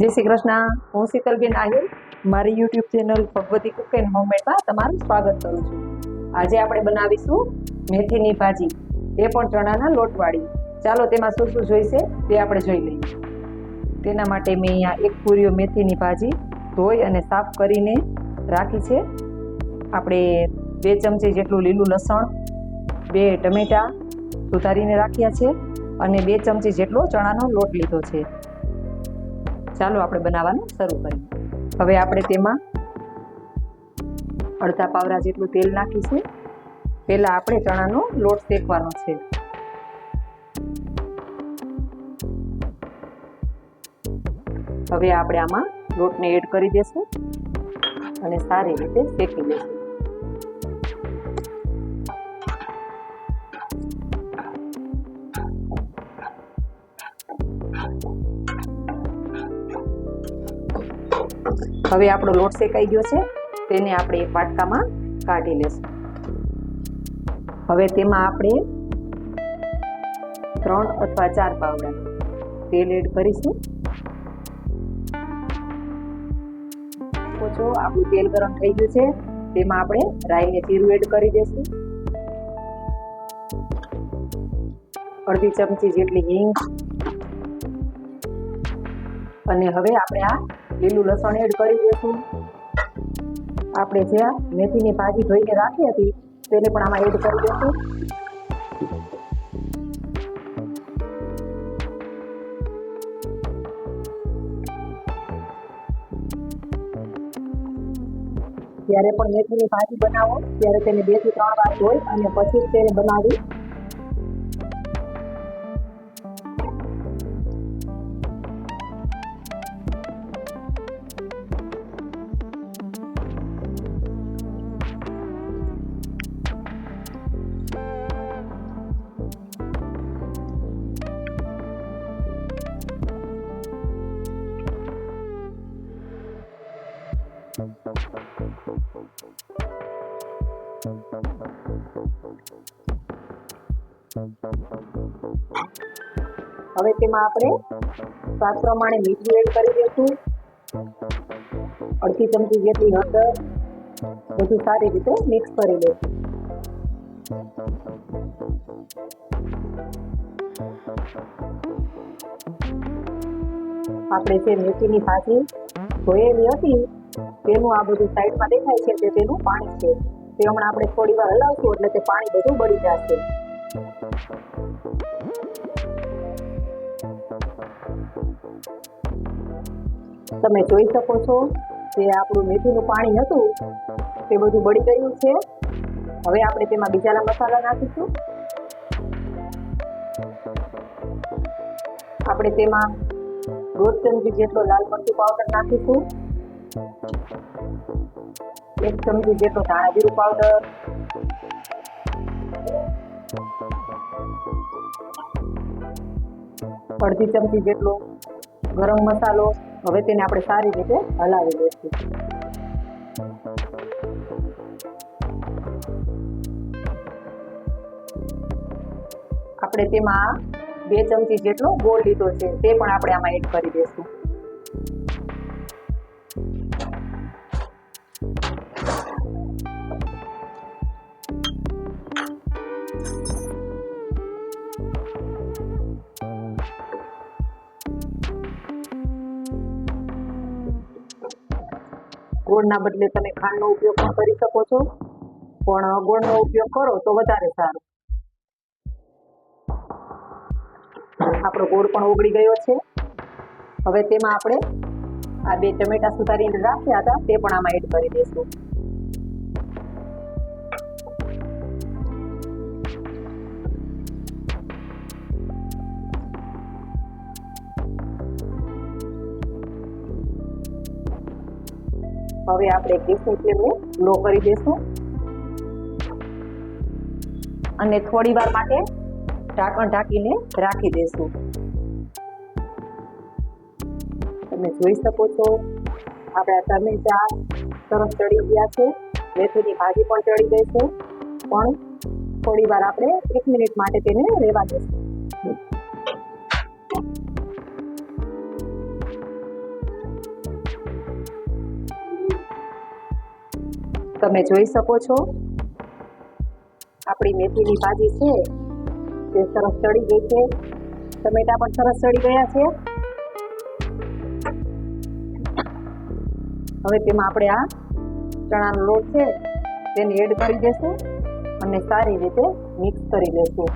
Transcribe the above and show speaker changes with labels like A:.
A: જય શ્રી કૃષ્ણ. હું શીતલબેન આહિર મારી YouTube channel Bhagwati cook and હોમમેડમાં તમારું સ્વાગત કરું છું. આજે આપણે બનાવીશું મેથીની ભાજી, એ પણ ચણાના લોટવાળી. ચાલો તેમાં શું શું જોઈશે તે આપણે જોઈ લઈએ. તેના માટે મેં અહીંયા એક પૂરીઓ મેથીની ભાજી ધોઈ અને સાફ કરીને રાખી છે. આપણે 2 ચમચી જેટલું લીલું લસણ, 2 ટમેટાં સુધારીને રાખ્યા છે અને 2 ચમચી જેટલો ચણાનો લોટ લીધો છે. ચાલો આપણે બનાવવાનું શરૂ કરીએ. હવે આપણે તેમાં અડધા પાવરા જેટલું તેલ નાખીશું. પહેલા આપણે ચણાનો લોટ શેકવાનો છે. હવે આપણે આમાં લોટને એડ કરી દેશું અને સારી રીતે શેકી લેશું. હવે આપણો લોટ શેકાઈ ગયો છે, તેને આપણે એક વાટકામાં કાઢી લેશું. હવે તેમાં આપણે 3 અથવા 4 પાવડા તેલ એડ કરીશું. જો આપણું તેલ ગરમ થઈ ગયું છે, તેમાં આપણે રાઈને જીરું એડ કરી દેશું. અડધી ચમચી જેટલી હિંગ અને હવે આપણે આ લીલું લસણ એડ કરી દઈશું. આપણે જે મેથીની ભાજી ધોઈને રાખી હતી તેને પણ આમાં એડ કરી દઈશું. જ્યારે પણ મેથીની ભાજી બનાવો ત્યારે તેને 2 થી 3 વાર ધોઈ અને પછી તેને બનાવી. હવે તેમાં આપણે સ્વાદ પ્રમાણે મીઠું એડ કરી દઈશું. અડધી ચમચી જેટલી હળદર, બધું સારી રીતે મિક્સ કરી લઈશું. આપણે જે મેથીની ભાજી ધોયેલી હતી તેનું આ બધું સાઈડમાં દેખાય છે તે તેનું પાણી છે. તે હમણાં આપણે થોડી વાર હલાવશું એટલે તે પાણી બધું બળી જશે. તમે જોઈ શકો છો કે આપણું મેથીનું પાણી હતું તે બધું બળી ગયું છે. હવે આપણે તેમાં બીજાના મસાલા નાખીશું. આપણે તેમાં 1/2 ચમચી જેટલો લાલ મરચું પાવડર નાખીશું. 1 ચમચી જેટલો ધાણા જીરું પાવડર, અડધી ચમચી જેટલો ગરમ મસાલો. હવે તેને આપણે સારી રીતે હલાવી લઈશું. આપણે તેમાં 2 ચમચી જેટલો ગોળ લીધો છે તે પણ આપણે આમાં એડ કરી દઈશું. ગોળના બદલે તમે ખાંડનો ઉપયોગ પણ કરી શકો છો, પણ ગોળનો ઉપયોગ કરો તો વધારે સારું. આપણો ગોળ પણ ઓગળી ગયો છે. હવે તેમાં આપણે આ 2 ટમેટા સુધારીને રાખ્યા હતા તે પણ આમાં એડ કરી દઈશું. હવે આપણે ગેસની ફ્લેમને લો કરી દઈશું અને થોડી વાર માટે ઢાંકણ ઢાંકીને રાખી દઈશું. તમે જોઈ શકો છો આપણા ટમેટા સરસ ચડી ગયા છે. મેથીની ભાજી પણ ચડી ગઈ છે, પણ થોડી વાર આપણે 1 મિનિટ માટે તેને રહેવા દઈશું. તમે જોઈ શકો છો આપણી મેથીની ભાજી છે તે સરસ ચડી ગઈ છે. ટમેટા પણ સરસ ચડી ગયા છે. હવે તેમાં આપણે આ ચણાનો લોટ છે તેને એડ કરી દેશું અને સારી રીતે મિક્સ કરી લેશું.